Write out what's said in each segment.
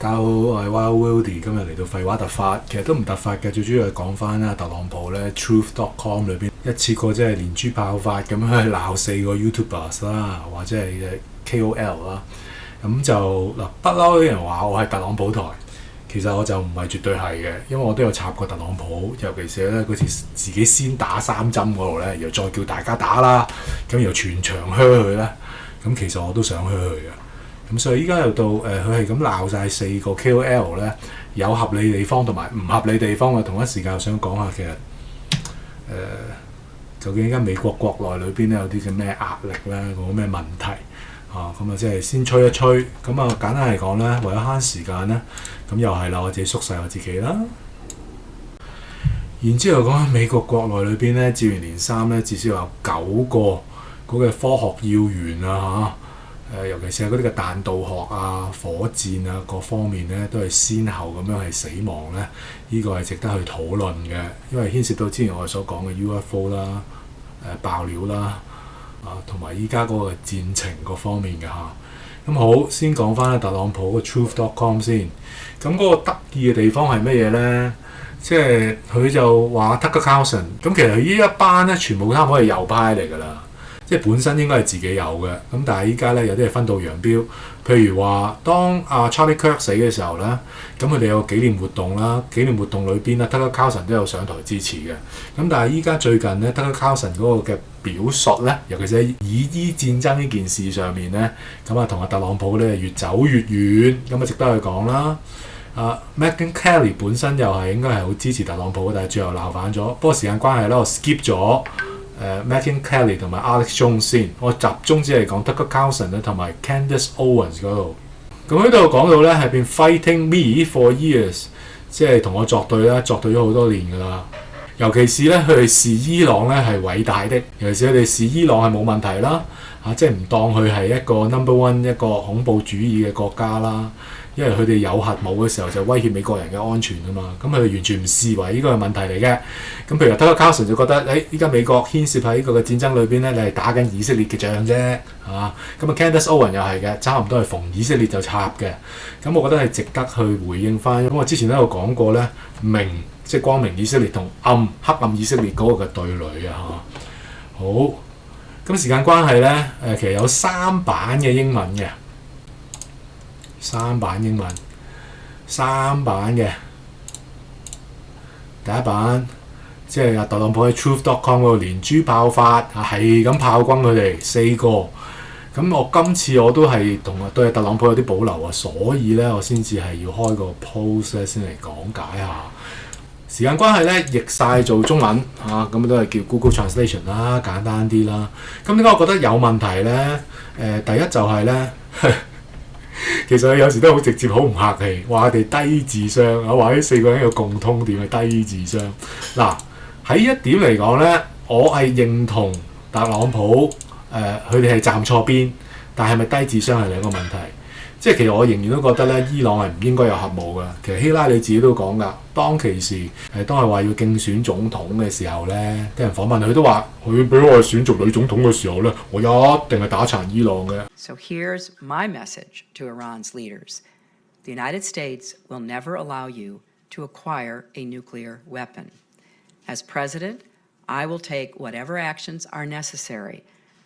大家好，我係 Wild Wildy，今日嚟到廢話突發，其實都唔突發嘅，最主要係講翻啦，特朗普咧 Truth.com 裏邊一次過即係連珠爆發咁樣去鬧4個 YouTubers 啦，或者係 KOL 啦，咁就嗱不嬲啲人話我係特朗普台，其實我就唔係絕對係嘅，因為我都有插過特朗普，尤其是咧嗰次自己先打3針嗰度咧，然後再叫大家打啦，咁然後全場噓佢咧，咁其實我都想噓佢嘅。咁所以依家又到佢係咁鬧晒4個 KOL 咧，有合理地方同埋唔合理地方嘅。同一時間，我想講下其實究竟而家美國國內裏邊咧有啲嘅咩壓力咧，嗰個咩問題啊？咁啊，即係先吹一吹。咁啊，簡單嚟講咧，為咗慳時間咧，咁又係啦，我自己縮細我自己啦。然之後講緊美國國內裏邊咧，接二連三咧，至少有9個嗰個科學要員啊嚇。尤其是係嗰啲嘅彈道學啊、火箭啊各方面咧，都係先後咁樣係死亡咧。呢個係值得去討論嘅，因為牽涉到之前我哋所講嘅 UFO 啦、爆料啦同埋依家嗰個戰情各方面嘅嚇。咁好，先講翻特朗普嘅 Truth.com 先。咁嗰個得意嘅地方係乜嘢咧？即係佢就話 Tucker Carlson，咁其實呢一班咧全部差唔多係右派嚟㗎啦。即係本身應該係自己有嘅，咁但係依家咧有啲係分道揚鑣。譬如話，當Charlie Kirk 死嘅時候咧，咁佢哋有個紀念活動啦，紀念活動裏邊咧，Tucker Carlson 都有上台支持嘅。咁但係依家最近咧，Tucker Carlson 嗰個嘅表述咧，尤其是喺以伊戰爭呢件事上面咧，咁啊同阿特朗普咧越走越遠，咁啊值得去講啦。Megyn Kelly 本身又係應該係好支持特朗普，但係最後鬧反咗。不過時間關係咧，我 skip 咗。Megyn Kelly 同埋 Alex Jones 先，我集中只係講 Tucker Carlson 咧同埋 Candace Owens 嗰度。咁喺度講到咧係been fighting me for years， 即係同我作對啦，作對咗好多年㗎啦。尤其是咧佢哋視伊朗咧係偉大的，尤其是佢哋視伊朗係冇問題啦，即係唔當佢係一個 number one 一個恐怖主義嘅國家啦。因為佢哋有核武嘅時候就威脅美國人嘅安全啊嘛，咁佢哋完全唔視為呢個係問題嚟嘅。咁譬如 Tucker Carlson 就覺得，依家美國牽涉喺呢個嘅戰爭裏邊咧，你係打緊以色列嘅仗啫，係嘛？咁啊 Candace Owens 又係嘅，差唔多係逢以色列就插嘅。咁我覺得係值得去回應翻。咁我之前都有講過咧，即係光明以色列同黑暗以色列嗰個嘅對壘啊嚇。好，咁時間關係咧，其實有3版嘅英文嘅。3版英文，3版嘅第一版，即係特朗普喺 Truth.com 嗰度連珠爆發，係咁炮轟佢哋4個。咁我今次我都係對特朗普有啲保留啊，所以咧我先至係要開個 post 咧先嚟講解下。時間關係咧，譯晒做中文嚇，咁都係叫 Google Translation 啦，簡單啲啦。咁點解我覺得有問題咧？第一就係咧。其實有時都好直接，好唔客氣，話佢哋低智商，話呢4個人有共通點係低智商。嗱喺一點嚟講咧，我係認同特朗普佢哋係站錯邊，但係咪低智商係兩個問題。即係其實我仍然都覺得咧，伊朗係唔應該有核武㗎。其實希拉里自己都講㗎，當其時當係話要競選總統嘅時候咧，啲人訪問佢都話，佢俾我選做女總統嘅時候咧，我一定係打殘伊朗嘅。So here's my message to Iran's leaders. The United States will never allow you to acquire a nuclear weapon. As president, I will take whatever actions are necessary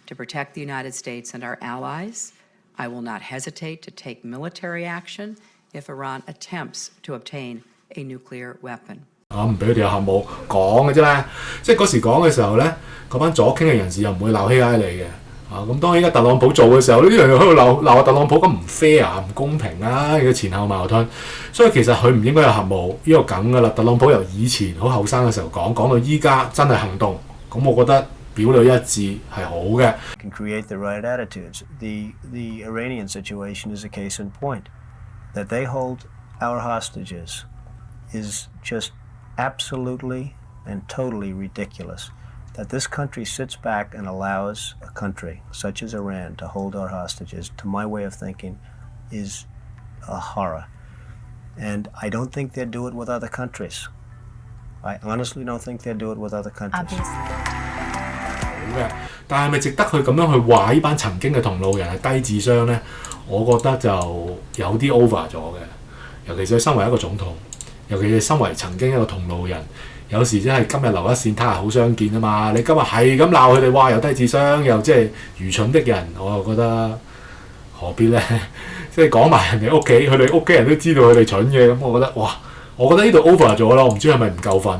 to protect the United States and our allies.I will not hesitate to take military action if Iran attempts to obtain a nuclear weapon. 唔俾佢哋有核武講嘅啫，即係嗰時講嘅時候咧，嗰班左傾嘅人士又唔會鬧希拉里嘅。咁當然而家特朗普做嘅時候，呢啲人又喺度鬧特朗普咁唔 fair 唔公平啊，嘅前後矛盾。所以其實佢唔應該有核武，呢個梗㗎啦。特朗普由以前好後生嘅時候講到依家真係行動，咁我覺得。表裏一致係好嘅。Can create the right attitudes. The Iranian situation is a case in point. That they hold our hostages is just absolutely and totally ridiculous. That this country sits back and allows a country such as Iran to hold our hostages, to my way of thinking, is a horror. And I don't think they'd do it with other countries. I honestly don't think they'd do it with other countries. 嘅，但係咪值得去咁樣去話呢班曾經嘅同路人係低智商咧？我覺得就有啲 over 咗嘅。尤其是佢身為一個總統，尤其是身為曾經一個同路人，有時真係今日留一線，他日好相見啊嘛！你今日係咁鬧佢哋，哇又低智商又即係愚蠢的人，我就覺得何必呢？即係講埋人哋屋企，佢哋屋企人都知道佢哋蠢嘅，咁我覺得哇，我覺得呢度 over 咗咯，我唔知係咪唔夠瞓，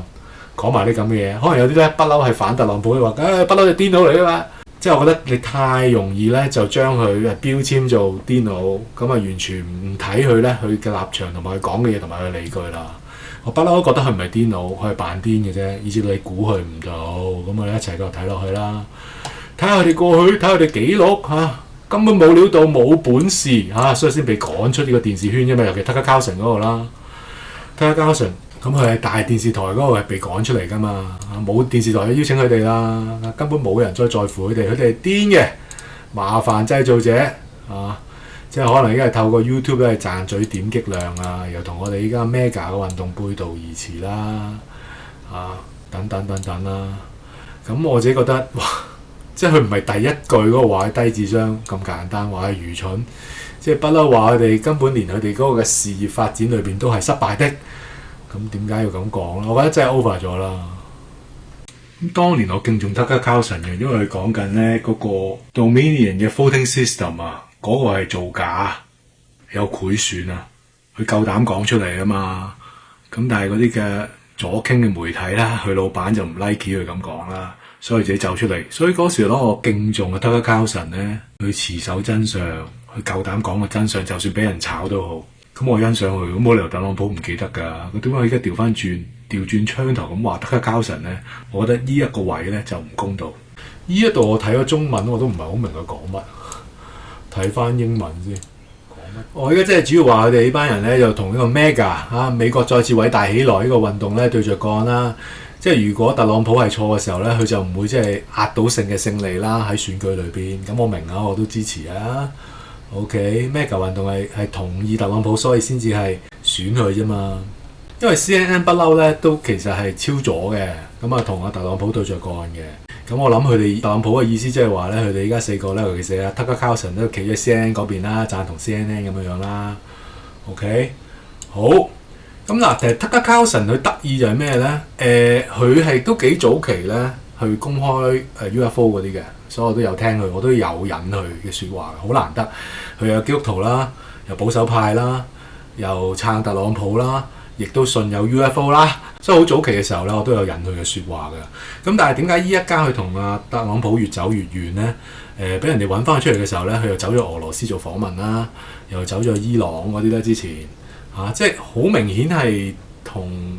講埋啲咁嘅嘢，可能有啲咧不嬲係反特朗普嘅話，不嬲就癲佬嚟啊嘛！即係我覺得你太容易咧就將佢標籤做癲佬，咁啊完全唔睇佢咧佢嘅立場同埋佢講嘅嘢同埋佢理據啦。我不嬲都覺得佢唔係癲佬，佢係扮癲嘅啫，以至到你估佢唔到。咁我哋一齊繼續睇落去啦，睇下佢哋過去，睇下佢哋記錄嚇，根本冇料到冇本事嚇，所以先被趕出呢個電視圈啫嘛。尤其 Tucker Carlson 嗰個啦，Tucker Carlson 咁佢係大電視台嗰個係被趕出嚟噶嘛，冇電視台邀請佢哋啦，根本冇人再在乎佢哋，佢哋係癲嘅麻煩製造者啊！即係可能而家係透過 YouTube 咧賺取點擊量啊，又同我哋依家 Mega 嘅運動背道而馳啦，等等等等啦。咁我自己覺得哇，即係佢唔係第一句嗰個話低智商咁簡單，話係愚蠢，即係不嬲話佢哋根本連佢哋嗰個嘅事業發展裏邊都係失敗的。咁點解要咁講咧？我覺得真係 over 咗啦。咁當年我敬重 Tucker Carlson 嘅，因為佢講緊咧嗰個 Dominion 嘅 voting system 啊。嗰個係造假，有賄選啊！佢夠膽講出嚟啊嘛！咁但係嗰啲嘅左傾嘅媒體啦，佢老闆就唔 like 佢咁講啦，所以自己走出嚟。所以嗰時攞我敬重嘅 Tucker Carlson 咧，佢持守真相，佢夠膽講個真相，就算俾人炒都好。咁我欣賞佢，咁冇理由特朗普唔記得㗎。佢點解而家調轉槍頭咁話 Tucker Carlson 咧？我覺得呢一個位咧就唔公道。呢一度我睇咗中文我都唔係好明佢講乜。睇翻英文先，我而家真係主要話佢哋呢班人咧，就同呢個 Mega 美國再次偉大起來呢個運動咧對着幹啦。即係如果特朗普係錯嘅時候咧，佢就唔會即係壓倒性嘅勝利啦喺選舉裏邊。咁我明啊，我都支持啊。OK，Mega 運動係同意特朗普，所以先至係選佢啫嘛。因為 CNN 不嬲咧都其實係超左嘅，咁啊同阿特朗普對着幹嘅。咁我諗佢哋特朗普嘅意思即係話咧，佢哋依家4個咧，尤其是阿 Tucker Carlson 都企喺 CNN 嗰邊啦，贊同 CNN 咁樣啦。OK， 好。咁嗱，其實 Tucker Carlson 佢得意就係咩咧？佢係都幾早期咧去公開UFO 嗰啲嘅，所以我都有聽佢，我都有引佢嘅説話，好難得。佢有基督徒啦，又保守派啦，又撐特朗普啦。亦都信有 UFO 啦，所以好早期嘅時候咧，我都有引佢嘅説話嘅。咁但係點解依一家佢同阿特朗普越走越遠咧？俾人哋揾翻佢出嚟嘅時候咧，佢又走咗俄羅斯做訪問啦，又走咗伊朗嗰啲咧之前即係好明顯係同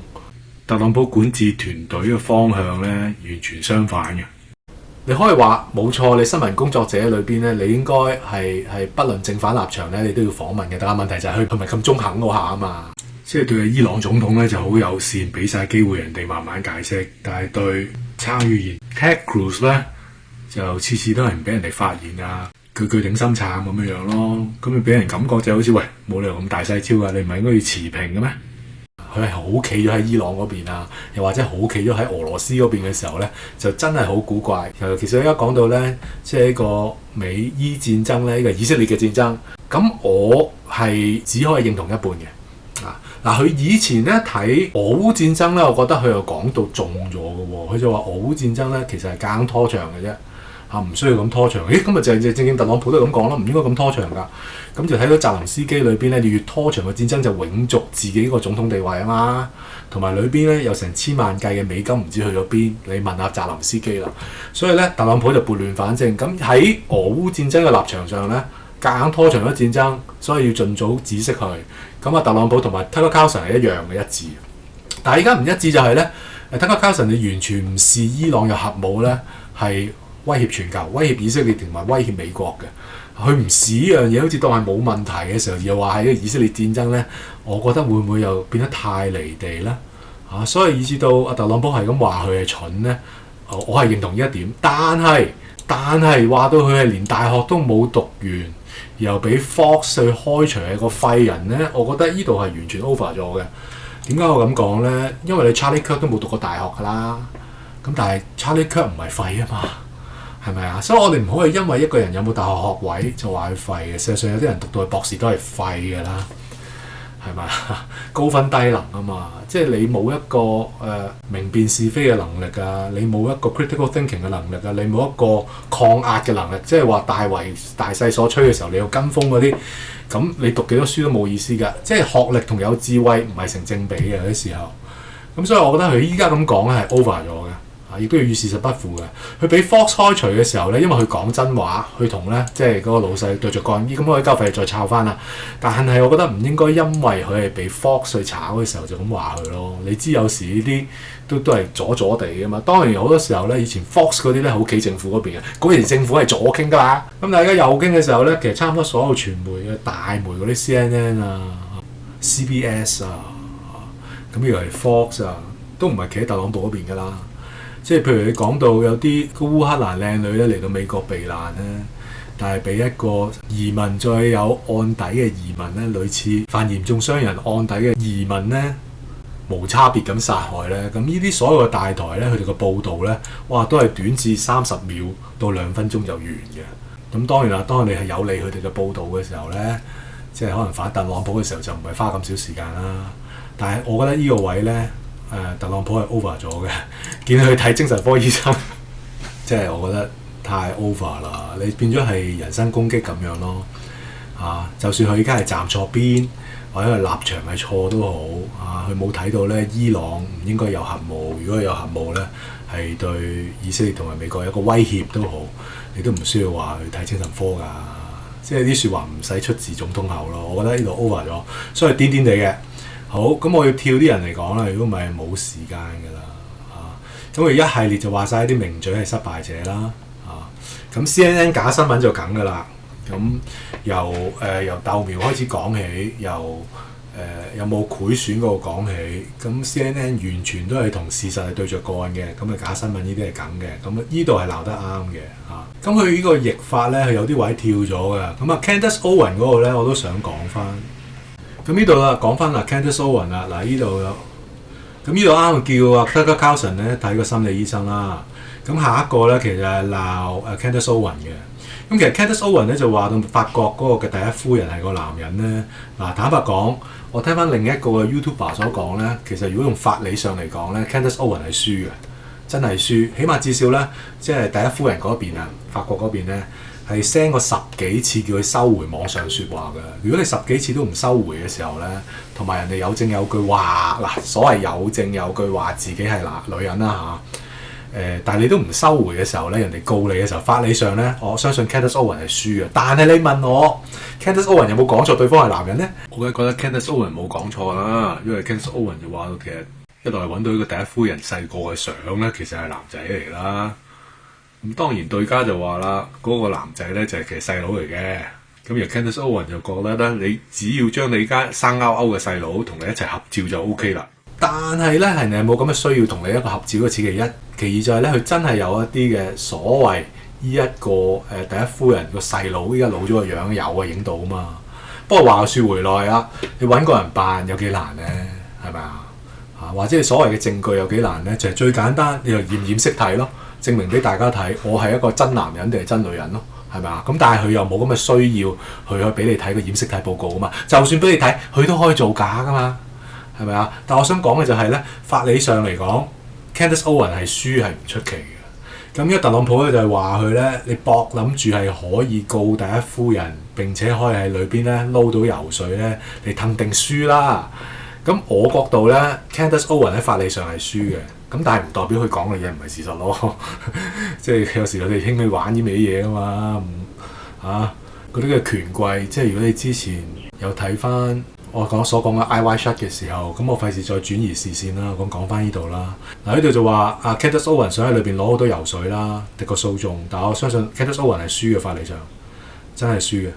特朗普管治團隊嘅方向咧完全相反嘅。你可以話冇錯，你新聞工作者裏邊咧，你應該係不論正反立場咧，你都要訪問嘅。但係問題就係佢唔係咁中肯嗰下啊嘛。即係對伊朗總統咧就好友善，俾晒機會人哋慢慢解釋。但係對參議員 Ted Cruz 咧，就次次都係唔俾人哋發言啊，句頂心杉咁樣咯。咁你俾人感覺就好似喂，冇理由咁大細超㗎，你唔係應該要持平嘅咩？佢係好企咗喺伊朗嗰邊啊，又或者好企咗喺俄羅斯嗰邊嘅時候咧，就真係好古怪。尤其是而家講到咧，即係呢個美伊戰爭咧，呢個以色列嘅戰爭，咁我係只可以認同一半嘅。嗱，佢以前咧睇俄烏戰爭咧，我覺得佢又講到中咗嘅喎。佢就話俄烏戰爭咧其實係夾硬拖長嘅啫，唔需要咁拖長。咁咪就係正特朗普都係咁講啦，唔應該咁拖長㗎。咁就睇到澤連斯基裏邊咧，你越拖長嘅戰爭就永續自己個總統地位啊嘛。同埋裏邊咧有成千萬計嘅美金唔知去咗邊，你問下澤連斯基啦。所以咧，特朗普就撥亂反正。咁喺俄烏戰爭嘅立場上咧，夾硬拖長咗戰爭，所以要盡早止息佢。咁啊，特朗普同埋 Tucker Carlson 係一樣嘅一致，但係而家唔一致就係咧，Tucker Carlson 你完全唔視伊朗有核武咧係威脅全球、威脅以色列同埋威脅美國嘅，佢唔視呢樣嘢好似當係冇問題嘅時候，又話係呢個以色列戰爭咧，我覺得會唔會又變得太離地咧？所以以至到阿特朗普係咁話佢係蠢咧，我係認同呢一點，但係話到佢係連大學都冇讀完。又俾 Fox 去開除係個廢人咧，我覺得呢度係完全 over 咗嘅。點解我咁講咧？因為你 Charlie Kirk 都冇讀過大學㗎啦。咁但係 Charlie Kirk 唔係廢啊嘛，係咪啊？所以我哋唔可以因為一個人有冇大學學位就話佢廢嘅。事實上有啲人讀到博士都係廢㗎啦。係咪高分低能啊嘛，即係你冇一個明辨是非嘅能力啊，你冇一個 critical thinking 嘅能力啊，你冇一個抗壓嘅能力，即係話大勢所趨嘅時候，你要跟風嗰啲，咁你讀幾多書都冇意思㗎。即係學歷同有智慧唔係成正比嘅有啲時候。咁所以我覺得佢依家咁講咧係 over 咗嘅。亦都要與事實不符嘅。佢俾 Fox 開除嘅時候咧，因為佢講真話，佢同咧即係嗰個老細對着幹，咁我啲交費再炒翻啦。但係我覺得唔應該因為佢係俾 Fox 去炒嘅時候就咁話佢咯。你知有時呢啲都係左左地嘅嘛。當然好多時候咧，以前 Fox 嗰啲咧好企政府嗰邊嘅，嗰時政府係左傾㗎嘛。咁大家右傾嘅時候咧，其實差唔多所有傳媒嘅大媒嗰啲 CNN 啊、CBS 啊，咁以為 Fox 啊，都唔係企喺特朗普嗰邊㗎啦。即係譬如你講到有啲烏克蘭靚女咧嚟到美國避難咧，但係俾一個移民再有案底嘅移民咧，類似犯嚴重傷人案底嘅移民咧，無差別咁殺害咧，咁呢啲所有嘅大台咧，佢哋嘅報導咧，哇都係短至30秒到2分鐘就完嘅。咁當然啦，當你係有利佢哋嘅報導嘅時候咧，即係可能反特朗普嘅時候就唔係花咁少時間啦。但係我覺得呢個位咧。特朗普係 over 咗嘅，見佢去睇精神科醫生，即係我覺得太 over 啦。你變咗係人身攻擊咁樣咯，就算佢而家係站錯邊，或者佢立場係錯都好，佢冇睇到咧伊朗唔應該有核武，如果有核武咧係對以色列同埋美國有一個威脅都好，你都唔需要話去睇精神科㗎。即係啲説話唔使出自總統口咯。我覺得呢度 over 咗，所以癲癲地嘅。好，咁我要跳啲人嚟講啦，如果唔係冇時間㗎啦，咁佢一系列就話晒啲名嘴係失敗者啦，咁 CNN 假新聞就梗㗎啦，咁由豆苗開始講起，有冇賄選嗰個講起，咁 CNN 完全都係同事實係對着幹嘅，咁假新聞呢啲係梗嘅，咁呢度係鬧得啱嘅，咁佢呢個譯法咧，佢有啲位跳咗㗎，咁Candace Owen 嗰個咧我都想講翻。咁呢度啦，講翻Candace Owen 啦，嗱呢度有，咁呢度啱叫Tucker Carlson咧睇個心理醫生啦。咁下一個咧其實係鬧Candace Owen 嘅。咁其實 Candace Owen 咧就話到法國嗰個嘅第一夫人係個男人咧。嗱坦白講，我聽翻另一個 YouTuber 所講咧，其實如果用法理上嚟講咧 ，Candace Owen 係輸嘅，真係輸。起碼至少咧，即係第一夫人嗰邊法國嗰邊咧。係 send 過10幾次叫佢收回網上説話嘅。如果你10幾次都唔收回嘅時候咧，同埋人哋有證有據話嗱，所謂有證有據話自己係女人啦但係你都唔收回嘅時候咧，人哋告你嘅時候，法理上咧，我相信 Candace Owen 係輸嘅。但係你問我 Candace Owen 有冇講錯對方係男人咧？我梗係覺得 Candace Owen 冇講錯啦，因為 Candace Owen 就話其實一來揾到呢個第一夫人細個嘅相咧，其實係男仔嚟啦。咁當然對家就話啦，嗰個男仔咧就係其實細佬嚟嘅。咁而 Candace Owen 就覺得咧，你只要將你家生勾勾嘅細佬同你一齊合照就 OK 啦。但係咧，係冇咁嘅需要同你一個合照嘅，此其一。其二就係咧，佢真係有一啲嘅所謂呢一個第一夫人個細佬依家老咗個樣有影到啊嘛。不過話說回來啊，你揾個人扮有幾難咧？係咪啊？或者你所謂嘅證據有幾難咧？就係最簡單，你就驗驗色睇咯。證明俾大家睇，我係一個真男人定係真女人咯，係咪啊？咁但係佢又冇咁嘅需要，佢去俾你睇個染色體報告啊嘛。就算俾你睇，佢都可以造假噶嘛，係咪啊？但我想講嘅就係咧，法理上嚟講 ，Candace Owen 係輸係唔出奇嘅。咁而家特朗普咧就係話佢咧，你搏諗住係可以告第一夫人，並且可以喺裏邊咧撈到油水咧，你騰定輸啦。咁我角度咧 ，Candace Owen 喺法理上係輸嘅。咁但係唔代表佢講嘅嘢唔係事實咯，即係有時我哋興去玩呢味嘢㗎嘛，嗰啲嘅權貴，即係如果你之前有睇翻我所講嘅 IY Shut 嘅時候，咁我費事再轉移視線啦，咁講翻呢度啦。嗱呢度就話Candace Owen 想喺裏邊攞好多油水啦，敵個訴訟，但係我相信 Candace Owen 係輸嘅，法理上真係輸嘅。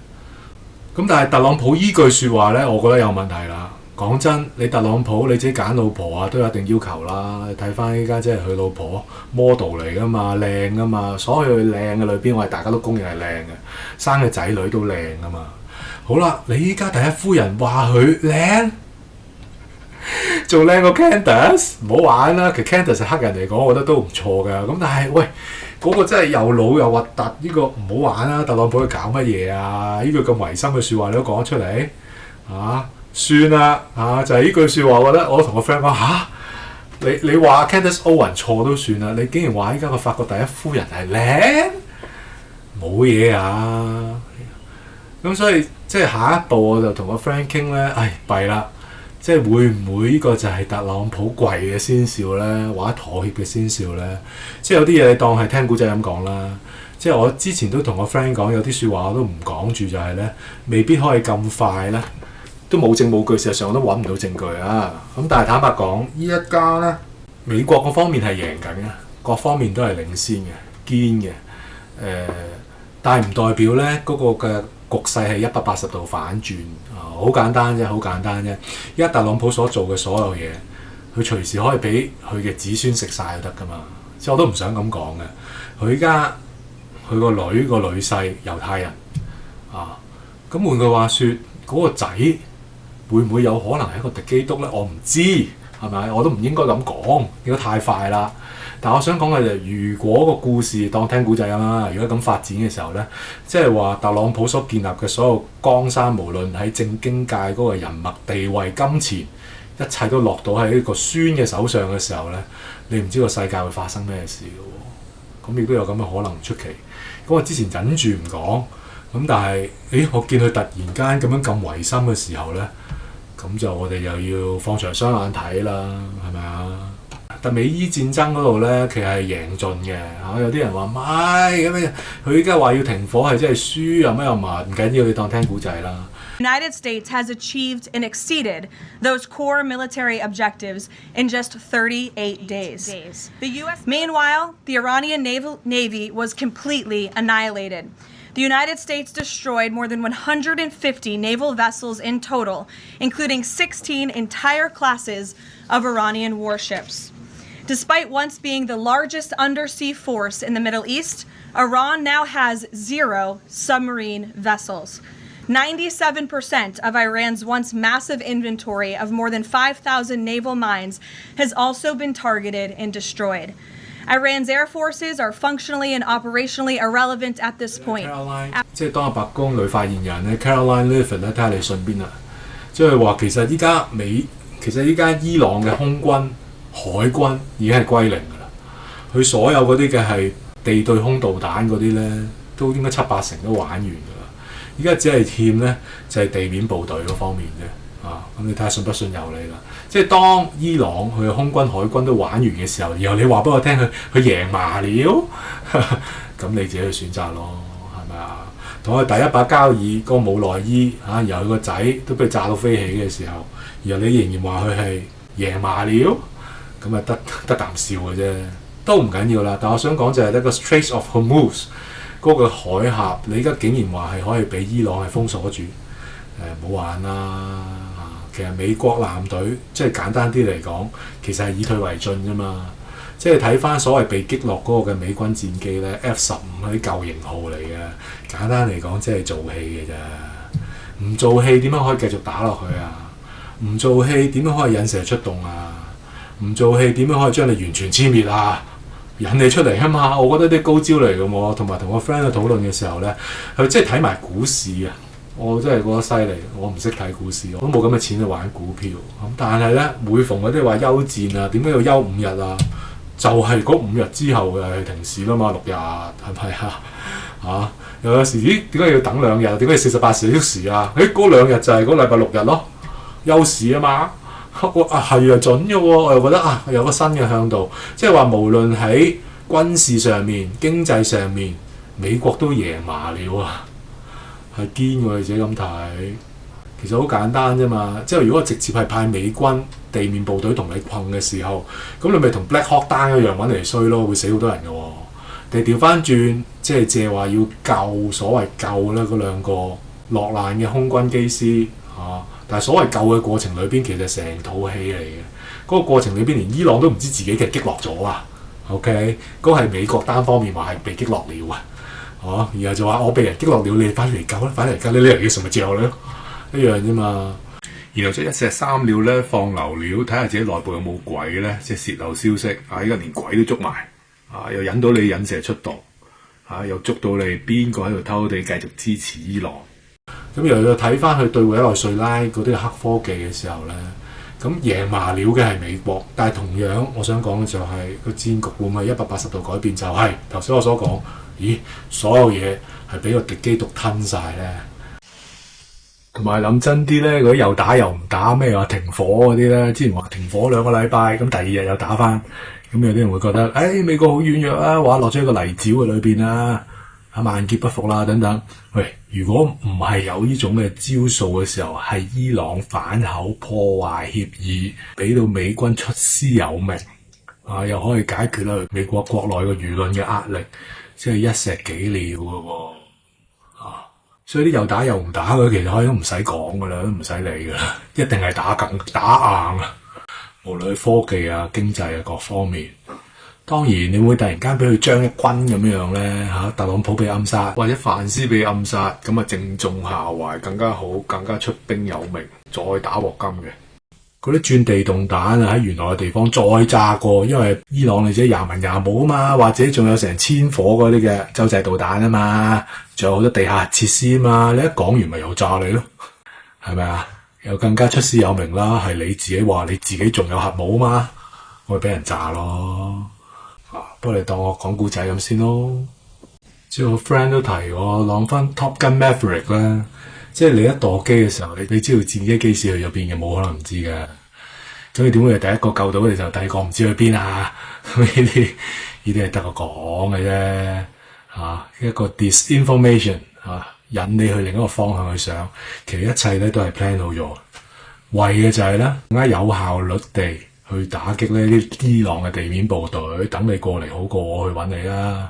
咁但係特朗普依句説話咧，我覺得有問題啦。講真，你特朗普你自己揀老婆啊，都有一定要求啦。你睇翻依家即係佢老婆 model 嚟噶嘛，靚噶嘛，所有靚嘅裏邊，我哋大家都公認係靚嘅，生嘅仔女都靚噶嘛。好啦，你依家第一夫人話佢靚，仲靚過 Candace， 唔好玩啦。其實 Candace 係黑人嚟講，我覺得都唔錯噶。咁但係喂，嗰個真係又老又核突，呢個唔好玩啦。特朗普佢搞乜嘢啊？呢句咁違心嘅説話你都講得出嚟啊？算啦就係呢句説話，我覺得我同個 friend 講你話 Candace Owen 錯都算啦，你竟然話依家個法國第一夫人係靚，冇嘢啊！咁所以即係下一步我就同個 friend 傾咧，弊啦！即係會唔會呢個就係特朗普跪嘅先兆咧，或者妥協嘅先兆咧？即係有啲嘢你當係聽古仔咁講啦。即係我之前都同個 friend 講，有啲説話我都唔講住，就係咧未必可以咁快咧，都冇證冇據，事實上我都揾唔到證據啊。咁但係坦白講，呢一家咧美國嗰方面係贏緊嘅，各方面都係領先嘅、堅嘅。但係唔代表咧嗰個嘅局勢係180度反轉好簡單啫，好簡單啫。依家特朗普所做嘅所有嘢，佢隨時可以俾佢嘅子孫食晒就得噶嘛。即係我都唔想咁講嘅。佢依家佢個女婿猶太人咁換句話說，嗰個仔會唔會有可能係一個敵基督咧？我唔知係咪，我都唔應該咁講，應該太快啦。但我想講嘅就係，如果個故事當聽古仔咁啦，如果咁發展嘅時候咧，即係話特朗普所建立嘅所有江山，無論喺政經界嗰個人脈、地位、金錢，一切都落到喺呢個孫嘅手上嘅時候咧，你唔知個世界會發生咩事嘅喎。咁亦都有咁嘅可能出奇。咁我之前忍住唔講，咁但係，我見佢突然間咁樣咁違心嘅時候咧，咁就我哋又要放長雙眼睇啦，係咪啊？但美伊戰爭嗰度咧，其實係贏盡嘅有啲人話唔係咁樣，佢依家話要停火係真係輸又乜又乜，唔緊要，你當聽古仔啦。United States has achieved and exceeded those core military objectives in just 38 days. Meanwhile, the Iranian Navy was completely annihilated. The United States destroyed more than 150 naval vessels in total, including 16 entire classes of Iranian warships. Despite once being the largest undersea force in the Middle East, Iran now has 0 submarine vessels. 97% of Iran's once massive inventory of more than 5,000 naval mines has also been targeted and destroyed. Iran's air forces are functionally and operationally irrelevant at this point. 即係當阿白宮女發言人咧 Caroline Leavitt 咧，睇下你信邊啦。即係話其實依家伊朗嘅空軍、海軍已經係歸零㗎啦。佢所有嗰啲嘅係地對空導彈嗰啲咧，都應該7-8成都玩完㗎啦。依家只係欠咧就係地面部隊嗰方面啫。咁你睇下信不信由你啦。即係當伊朗佢嘅空軍、海軍都玩完嘅時候，然後你話俾我聽佢贏麻了，咁你自己去選擇咯，係咪啊？同佢第一把交椅嗰個冇內衣然後佢個仔都俾佢炸到飛起嘅時候，然後你仍然話佢係贏麻了，咁咪得啖笑嘅啫，都唔緊要啦。但我想講就係呢個 Straits of Hormuz 嗰個海峽，你而家竟然話係可以俾伊朗係封鎖住，唔好玩啦！其實美國艦隊即係簡單啲嚟講，其實係以退為進啫嘛。即係睇翻所謂被擊落嗰個嘅美軍戰機咧 ，F-15係啲舊型號嚟嘅。簡單嚟講，即係做戲嘅咋。唔做戲點樣可以繼續打落去啊？唔做戲點樣可以引蛇出洞啊？唔做戲點樣可以將你完全殲滅啊？引你出嚟啊嘛！我覺得啲高招嚟嘅喎，同埋同個 friend 去討論嘅時候咧，佢即係睇埋股市啊！我真係覺得犀利，我唔識睇股市，我都冇咁嘅錢去玩股票。但係咧，每逢嗰啲話休戰啊，點解要休5日啊？就係嗰5日之後又係停市啦嘛，6日係咪啊？有時點解要等2日？點解要48小時啊？嗰2日就係嗰禮拜6日咯，休市啊嘛。係啊準嘅喎，我又覺得有個新嘅向度，即係話無論喺軍事上面、經濟上面，美國都贏麻了啊！係堅喎，你自己咁睇，其實好簡單啫嘛。即係如果直接係派美軍地面部隊同你困嘅時候，咁你咪同 Black Hawk Down 一樣揾嚟衰咯，會死好多人嘅喎。定調翻轉，即係借話要救所謂救咧嗰2個落難嘅空軍機師但係所謂救嘅過程裏邊，其實成套戲嚟嘅。嗰個過程裏邊，連伊朗都唔知自己嘅擊落咗啊。OK， 嗰係美國單方面話係被擊落了啊。然後就話我被人擊落了，你哋翻嚟救啦，翻嚟救你又要什麼之後咧，一樣啫嘛。然後就一石三鳥咧，放流料，睇下自己內部有冇鬼咧，即係泄漏消息依家連鬼都捉埋又引到你引蛇出洞又捉到你邊個喺度偷地繼續支持伊朗。咁又要睇翻佢對委內瑞拉嗰啲黑科技嘅時候咧，咁贏麻料嘅係美國，但係同樣我想講嘅就係個戰局會唔會180度改變？就係頭先我所講，咦，所有嘢係俾個敵基督吞晒咧。同埋諗真啲咧，嗰啲又打又唔打，咩話停火嗰啲咧，之前話停火2個禮拜，咁第2日又打翻，咁有啲人會覺得，美國好軟弱啊，話落咗一個泥沼嘅裏邊啊，萬劫不復啦等等。喂，如果唔係有呢種嘅招數嘅時候，係伊朗反口破壞協議，俾到美軍出師有名，又可以解決啦美國國內嘅輿論嘅壓力，即係一石幾鳥嘅喎。所以啲又打又唔打嘅，其實可以都唔使講噶啦，都唔使理噶啦，一定係打硬啊！無論係科技啊、經濟啊各方面。當然你會突然間俾佢將一軍咁樣咧特朗普被暗殺，或者范斯被暗殺，咁啊正中下懷，更加好，更加出兵有名，再打鑊金嘅。嗰啲轉地動彈啊，喺原來嘅地方再炸過，因為伊朗你自己廿文廿武啊嘛，或者仲有成1000火嗰啲嘅洲際導彈啊嘛，仲有好多地下設施啊嘛，你一講完咪又炸你咯，係咪啊？又更加出師有名啦，係你自己話你自己仲有核武啊嘛，我會俾人炸咯。不過你當我講故仔咁先咯。即係我 friend 都提我攞翻 Top Gun Maverick 啦，即係你一墮機嘅時候，你知道自己機師去咗邊嘅，冇可能唔知嘅。咁你點會係第一個救到你就第二個唔知去邊啊？呢啲係得個講嘅啫，一個 disinformation 引你去另一個方向去想，其實一切咧都係 plan 好咗，為嘅就係咧更加有效率地去打擊呢啲伊朗嘅地面部隊，等你過嚟好過我去揾你啦。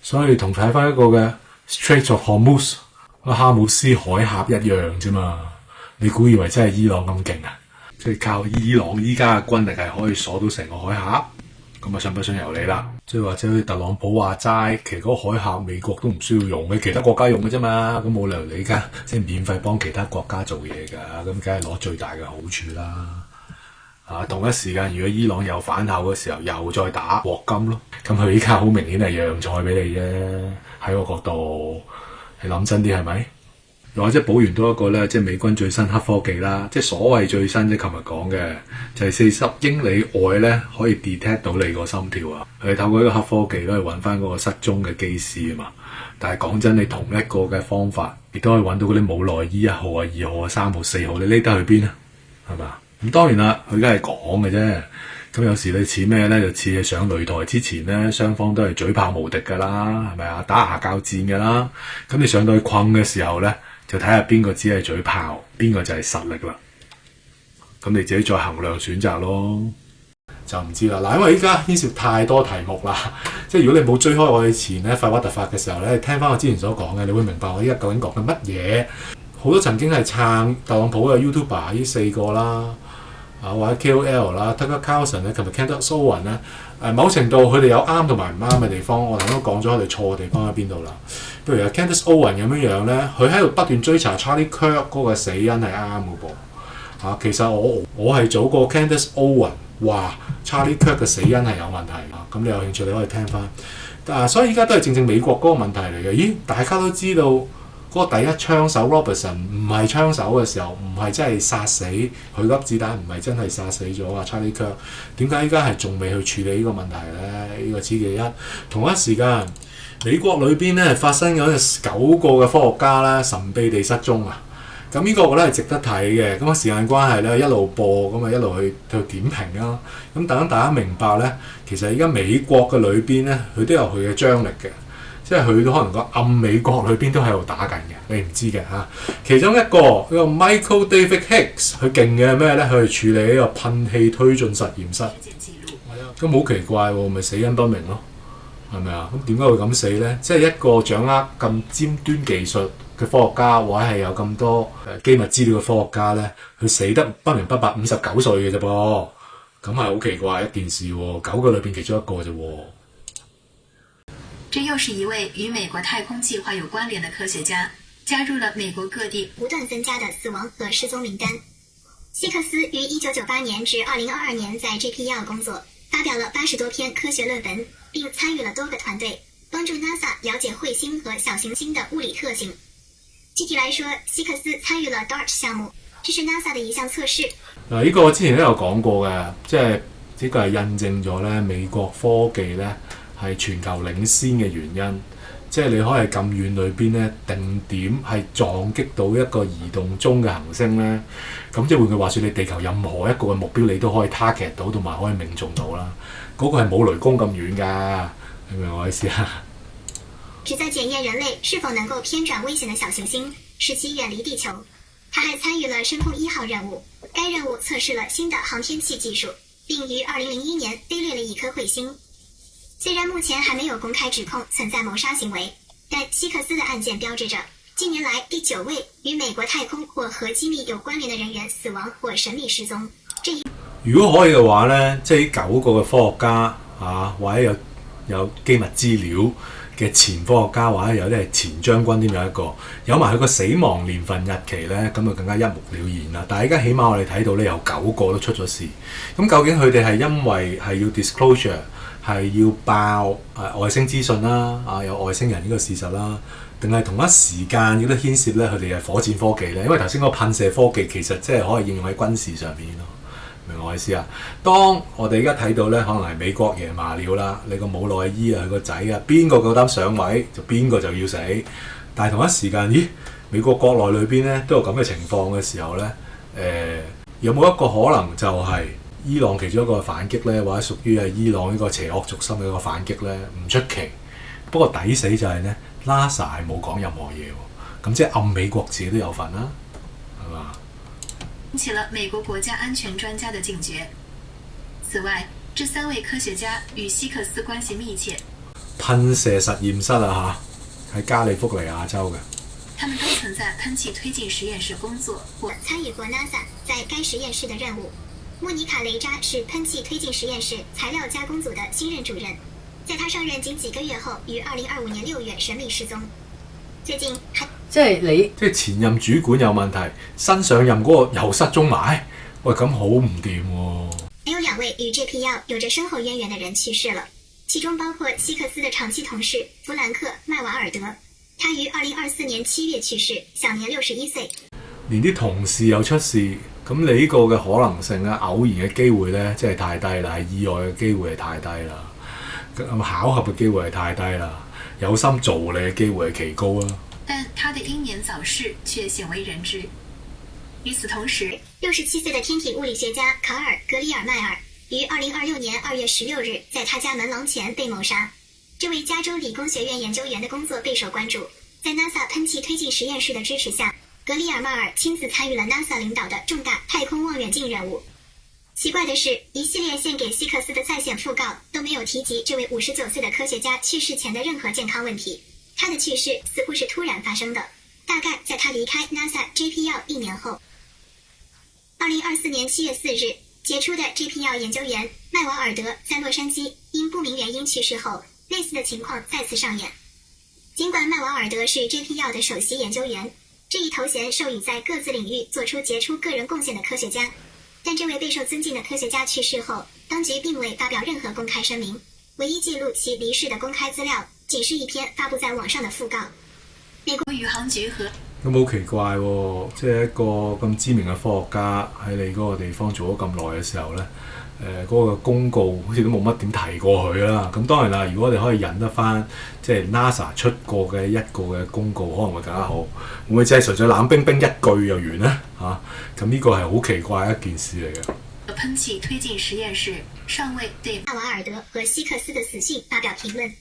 所以同睇翻一個嘅 Strait of Hormuz 哈姆斯海峽一樣啫嘛。你估以為真係伊朗咁勁啊？即係靠伊朗依家嘅軍力係可以鎖到成個海峽，咁啊信不信由你啦。即係或者好似特朗普話齋，其實嗰個海峽美國都唔需要用嘅，其他國家用嘅啫嘛。咁冇理由你而家即係免費幫其他國家做嘢㗎，咁梗係攞最大嘅好處啦。同一時間，如果伊朗又反口嘅時候，又再打鑊金咯。咁佢依家好明顯係讓菜俾你啫。喺個角度，你諗真啲係咪？又或者補完多一個咧，即係美軍最新黑科技啦，即係所謂最新，即係琴日講嘅，就係40英里外咧可以 detect 到你個心跳啊。佢透過呢個黑科技都係揾翻嗰個失蹤嘅機師啊嘛。但係講真，你同一個嘅方法，亦都可以揾到嗰啲冇內衣1號啊、2號啊、3號、4號，你匿得去邊啊？係嘛？咁當然啦，佢而家係講嘅啫。咁有時你似咩咧？就似係上擂台之前咧，雙方都係嘴炮無敵㗎啦，係咪啊？打牙交戰㗎啦。咁你上到去困嘅時候咧，就睇下邊個只係嘴炮，邊個就係實力啦。咁你自己再衡量選擇咯。就唔知啦。嗱，因為依家牽涉太多題目啦，即係如果你冇追開我哋前咧廢話突發嘅時候咧，聽翻我之前所講嘅，你會明白我依家究竟講緊乜嘢。好多曾經係撐特朗普嘅 YouTuber 呢4個啦，或者 KOL 啦 ，Tucker Carlson 咧，同埋 Candace Owen 咧，某程度佢哋有啱同埋唔啱嘅地方，我頭先都講咗佢哋錯嘅地方喺邊度啦。譬如 Candace Owen 咁樣咧，佢喺度不斷追查 Charlie Kirk 嗰個死因係啱嘅噃。其實我係早過 Candace Owen 話 Charlie Kirk 嘅死因係有問題啊。咁你有興趣你可以聽翻。所以依家都係正正美國嗰個問題嚟嘅。咦，大家都知道嗰個第一槍手 Robertson 唔係槍手嘅時候，唔係真係殺死佢粒子彈，唔係真係殺死咗啊 Charlie Kirk。點解依家係仲未去處理呢個問題咧？呢個此其一。同一時間，美國裏邊咧發生咗9個嘅科學家咧神秘地失蹤啊！咁呢個我覺得係值得睇嘅。咁時間關係咧，一路播咁啊，一路去點評啦。咁等大家明白咧，其實而家美國嘅裏邊咧，佢都有佢嘅張力嘅，即係佢都可能個暗美國裏邊都喺度打緊嘅，你唔知嘅嚇。其中一個呢個 Michael David Hicks，佢勁嘅係咩咧？佢係處理呢個噴氣推進實驗室。咁好奇怪喎，咪死因不明咯，係咪啊？咁點解會咁死咧？即係一個掌握咁尖端技術嘅科學家，或者係有咁多機密資料嘅科學家咧，佢死得不明不白，59歲嘅啫噃，咁係好奇怪一件事喎，9個裏邊其中一個啫喎。这又是一位与美国太空计划有关联的科学家，加入了美国各地不断增加的死亡和失踪名单。希克斯于1998年至2022年在 JPL 工作，发表了80多篇科学论文，并参与了多个团队，帮助 NASA 了解彗星和小行星的物理特性。具体来说，希克斯参与了 DART 项目，这是 NASA 的一項測試。嗱，呢個我之前都有講過嘅，即係呢個係印證咗咧美國科技咧係全球領先嘅原因。即係你可以咁遠裏邊咧定點係撞擊到一個移動中嘅行星咧，咁即係換句話説，你地球任何一個嘅目標你都可以 target 到同埋可以命中到啦。嗰、個係冇雷公咁遠㗎，明唔明我意思啊？旨在檢驗人類是否能夠偏轉危險的小行星，使其遠離地球。他還參與了深空1號任務，該任務測試了新的航天器技術，並於2001年飛掠了一顆彗星。雖然目前還沒有公開指控存在謀殺行為，但希克斯的案件標誌着近年來第9位與美國太空或核機密有關聯的人員死亡或神秘失蹤。如果可以嘅話咧，即係9個嘅科學家或者有機密資料嘅前科學家，或者有啲係前將軍添，有一個有埋佢個死亡年份日期咧，咁就更加一目了然啦。但係而家起碼我哋睇到咧，有9個都出咗事。咁究竟佢哋係因為係要 disclosure？係要爆外星資訊啦，有外星人呢個事實啦，定係同一時間亦都牽涉咧佢哋嘅火箭科技咧？因為頭先嗰個噴射科技其實即係可以應用喺軍事上邊咯，明我意思啊？當我哋而家睇到咧，可能係美國爺麻了啦，你個母內伊啊，佢個仔啊，邊個夠膽上位就邊個就要死。但係同一時間，咦？美國國內裏邊咧都有咁嘅情況嘅時候咧，有冇一個可能就係伊朗其中一個反擊咧，或者屬於係伊朗呢個邪惡軸心嘅一個反擊咧，唔出奇。不過抵死就係咧 ，NASA 係冇講任何嘢喎，咁即係暗美國自己都有份啦，係嘛？引起了美國國家安全專家的警覺。此外，這3位科學家與希克斯關係密切。噴射實驗室啊喺加利福尼亞州嘅。他們都曾在噴氣推進實驗室工作或參與過 NASA 在該實驗室的任務。莫妮卡·雷扎是噴氣推進實驗室材料加工組的新任主任，在他上任僅幾個月後，於2025年6月神秘失蹤。最近即係前任主管有問題，新上任嗰個又失蹤埋，喂咁好唔掂喎！還有2位與這批藥有着深厚淵源的人去世了，其中包括希克斯的長期同事弗蘭克·麥瓦爾德，他於2024年7月去世，享年61歲。連啲同事又出事，咁你呢個嘅可能性啊，偶然嘅機會咧，真係太低啦，係意外嘅機會係太低啦，咁巧合嘅機會係太低啦，有心做你嘅機會係奇高啦。但他的英年早逝卻鮮為人知。與此同時，67歲的天體物理學家卡爾·格里爾邁爾於2026年2月16日在他家門廊前被謀殺。這位加州理工學院研究員的工作備受關注，在 NASA 噴氣推進實驗室的支持下，格里爾邁爾親自參與了 NASA 領導的重大太空望遠鏡任務。奇怪的是，一系列獻給希克斯的在線訃告都沒有提及這位59歲的科學家去世前的任何健康問題。他的去世似乎是突然發生的，大概在他離開 NASA JPL 1年後。2024年7月4日，傑出的 JPL 研究員麥瓦爾德在洛杉磯因不明原因去世後，類似的情況再次上演。儘管麥瓦爾德是 JPL 的首席研究員，這一頭銜授予在各自領域做出傑出個人貢獻的科學家，但這位備受尊敬的科學家去世後，當局並未發表任何公開聲明，唯一記錄其離世的公開資料僅是一篇發布在網上的訃告。美國宇航局和咁好奇怪喎，即係一個咁知名嘅科學家喺你嗰個地方做咗咁耐嘅時候咧，嗰個公告好似都冇乜點提過佢啦。咁當然啦，如果我哋可以引得翻，即係 NASA 出過嘅一個嘅公告，可能會更加好。會唔會只係純粹冷冰冰一句就完呢？咁呢個係好奇怪一件事嚟嘅。噴氣推進實驗室尚未對麥瓦爾德和希克斯的死訊發表評論。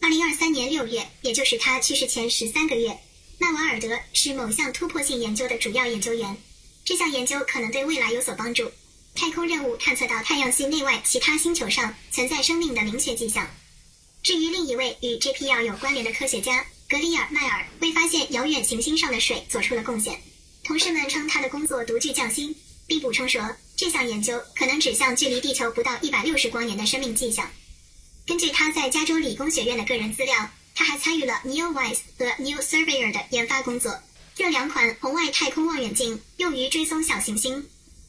2023年6月，也就是他去世前13個月，麥瓦爾德是某項突破性研究的主要研究員，這項研究可能對未來有所幫助。太空任務探測到太陽系內外其他星球上存在生命的明確跡象。至於另一位與 JPL 有關聯的科學家格里爾邁爾，為發現遙遠行星上的水做出了貢獻。同事們稱他的工作獨具匠心，並補充說，這項研究可能指向距離地球不到160光年的生命跡象。根據他在加州理工學院的個人資料，他還參與了 NEOWISE 和 NEOSURVEYOR 的研發工作，這2款紅外太空望遠鏡用於追蹤小行星。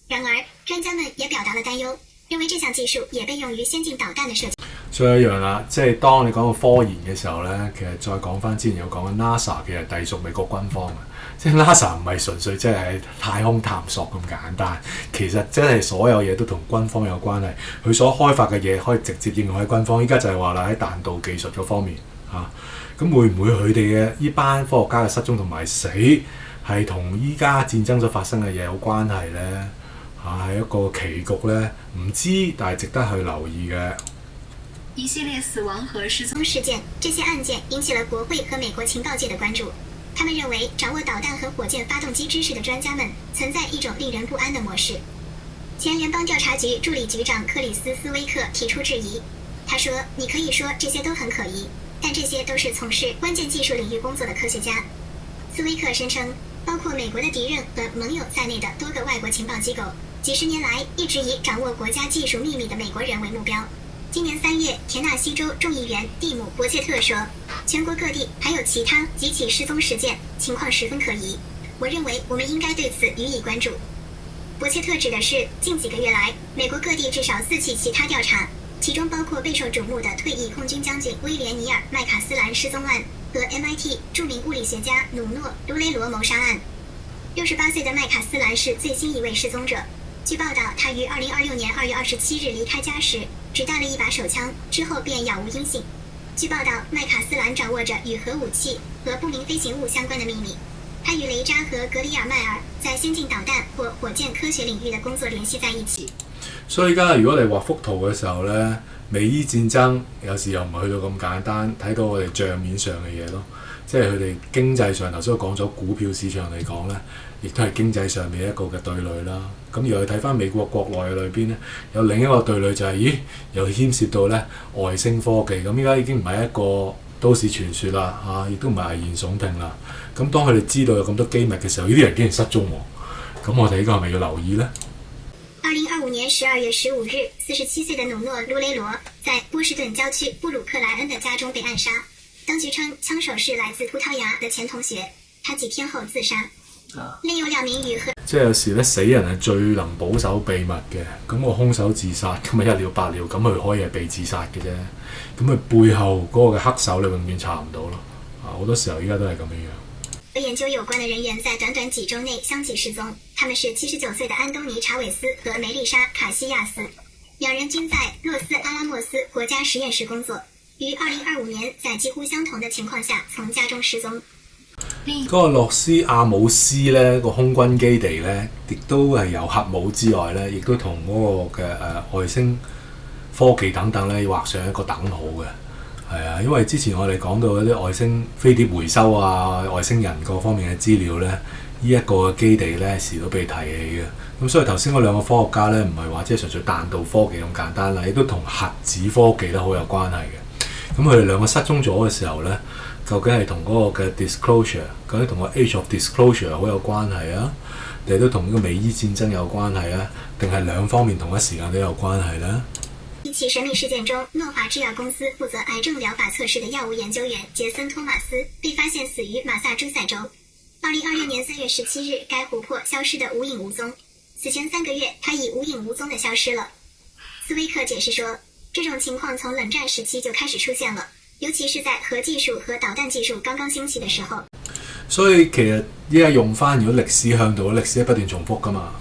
然而，專家們也表達了擔憂，認為這項技術也被用於先進導彈的設計。所以一樣啦，即係當你講到科研嘅時候咧，其實再講翻之前有講緊 NASA 其實隸屬美國軍方嘅，即係 NASA 唔係純粹即係太空探索咁簡單，其實真係所有嘢都同軍方有關係，佢所開發嘅嘢可以直接應用喺軍方。依家就係話啦，喺彈道技術嗰方面嚇，咁會唔會佢哋嘅呢班科學家嘅失蹤同埋死係同依家戰爭所發生嘅嘢有關係咧？係一個棋局咧，唔知，但係值得去留意嘅。一系列死亡和失踪事件，这些案件引起了国会和美国情报界的关注。他们认为，掌握导弹和火箭发动机知识的专家们存在一种令人不安的模式。前联邦调查局助理局长克里斯·斯威克提出质疑。他说：“你可以说这些都很可疑，但这些都是从事关键技术领域工作的科学家。”斯威克声称，包括美国的敌人和盟友在内的多个外国情报机构，几十年来一直以掌握国家技术秘密的美国人为目标。今年3月，田纳西州众议员蒂姆·伯切特说：“全国各地还有其他几起失踪事件，情况十分可疑。我认为我们应该对此予以关注。”伯切特指的是近几个月来，美国各地至少4起其他调查，其中包括备受瞩目的退役空军将军威廉尼尔·麦卡斯兰失踪案和 MIT 著名物理学家努诺·卢雷罗谋杀案。68岁的麦卡斯兰是最新一位失踪者。据报道，他于2026年2月27日离开家时，只带了一把手枪，之后便杳无音信。据报道，麦卡斯兰掌握着与核武器和不明飞行物相关的秘密。他与雷扎和格里尔迈爾在先進導彈或火箭科學領域嘅工作聯繫在一起。所以而家如果你畫幅圖嘅時候咧，美伊戰爭有時又唔係去到咁簡單，睇到我哋帳面上嘅嘢咯。即係佢哋經濟上頭先都講咗，股票市場嚟講咧，亦都係經濟上面一個嘅對壘啦。咁而我哋睇翻美國國內嘅裏邊咧，有另一個對壘就係、咦，又牽涉到咧外星科技。咁依家已經唔係一個都市傳說啦，亦都唔係危言聳聽啦。咁當佢哋知道有咁多機密嘅時候，呢啲人竟然失蹤喎。咁我哋呢個係咪要留意呢？2025年12月15日，47歲的努諾·盧雷羅在波士頓郊區布魯克萊恩的家中被暗殺。當局稱槍手是來自葡萄牙的前同學，他幾天後自殺。另有2名與即係有時咧，死人係最能保守秘密嘅。咁個兇手自殺，咁咪一了百了，咁佢可以係被自殺嘅啫。咁佢背後嗰個嘅黑手，你永遠查唔到咯。好多時候依家都係咁樣。和研究有關的人員在短短幾週內相繼失蹤，他們是79歲的安東尼·查韋斯和梅麗莎·卡西亞斯，兩人均在洛斯阿拉莫斯國家實驗室工作，於2025年在幾乎相同的情況下從家中失蹤。嗰個洛斯阿姆斯咧，個空軍基地咧，亦都係有核武之外咧，亦都同嗰個嘅外星科技等等咧，畫上一個等號嘅。係啊，因為之前我哋講到嗰啲外星飛碟回收啊、外星人各方面嘅資料咧，呢一個基地咧時都被提起嘅。咁所以頭先嗰兩個科學家咧，唔係話即係純粹彈道科技咁簡單啦，亦都同核子科技咧好有關係嘅。咁佢哋兩個失蹤咗嘅時候咧，究竟係同嗰個嘅 disclosure， 究竟同個 Age of Disclosure 好有關係啊？定係都同呢個美伊戰爭有關係啊？定係兩方面同一時間都有關係咧？一起神秘事件中，諾華製藥公司負責癌症療法測試的藥物研究員傑森·托馬斯被發現死於馬薩諸塞州。2026年3月17日，該琥珀消失得無影無蹤。此前3個月，他已無影無蹤地消失了。斯威克解釋說，這種情況從冷戰時期就開始出現了，尤其是在核技術和導彈技術剛剛興起的時候。所以其實依家用翻，如果歷史向度，歷史係不斷重複㗎嘛。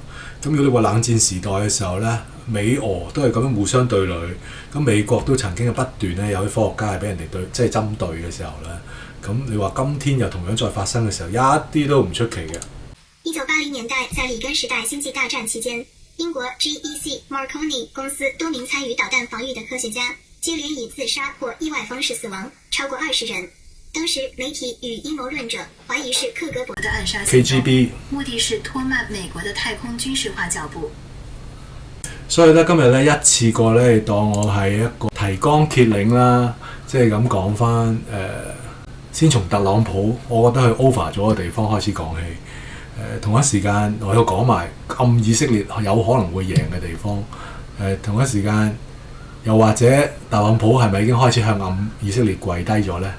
咁如果你話冷戰時代嘅時候咧，美俄都係咁樣互相對壘，咁美國都曾經不斷咧有啲科學家係俾人哋即係針對嘅時候咧，咁你話今天又同樣再發生嘅時候，一啲都唔出奇嘅。1980年代，在里根時代星際大戰期間，英國 GEC Marconi 公司多名參與導彈防禦的科學家接連以自殺或意外方式死亡，超過20人。當時媒體與陰謀論者懷疑是克格勃的暗殺 KGB， 目的是拖慢美國的太空軍事化腳步。所以咧，今日咧一次過咧，當我係一個提綱挈領啦，即係咁講翻先從特朗普，我覺得佢 over 咗嘅地方開始講起。同一時間我要講埋暗以色列有可能會贏嘅地方。同一時間又或者特朗普係咪已經開始向暗以色列跪低咗咧？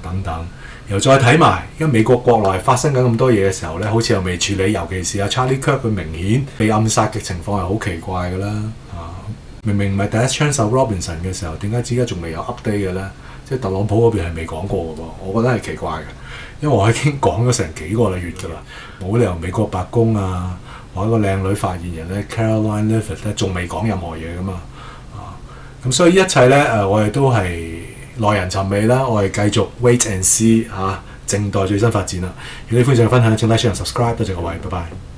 等等，又再睇埋，因為美國國內發生緊咁多嘢嘅時候咧，好似又未處理，尤其是Charlie Kirk 佢明顯被暗殺嘅情況係好奇怪㗎啦。明明唔係第一槍手 Robinson 嘅時候，點解依家仲未有 update 嘅咧？即係特朗普嗰邊係未講過嘅喎，我覺得係奇怪嘅，因為我已經講咗成幾個月㗎啦，冇理由美國白宮啊或者個靚女發言人咧 Caroline Leavitt 咧仲未講任何嘢㗎嘛，咁所以一切咧我哋都係耐人尋味啦，我哋繼續 wait and see 靜待最新發展啦。如果你歡迎上嘅分享，請 like、share、subscribe，多謝各位，拜拜。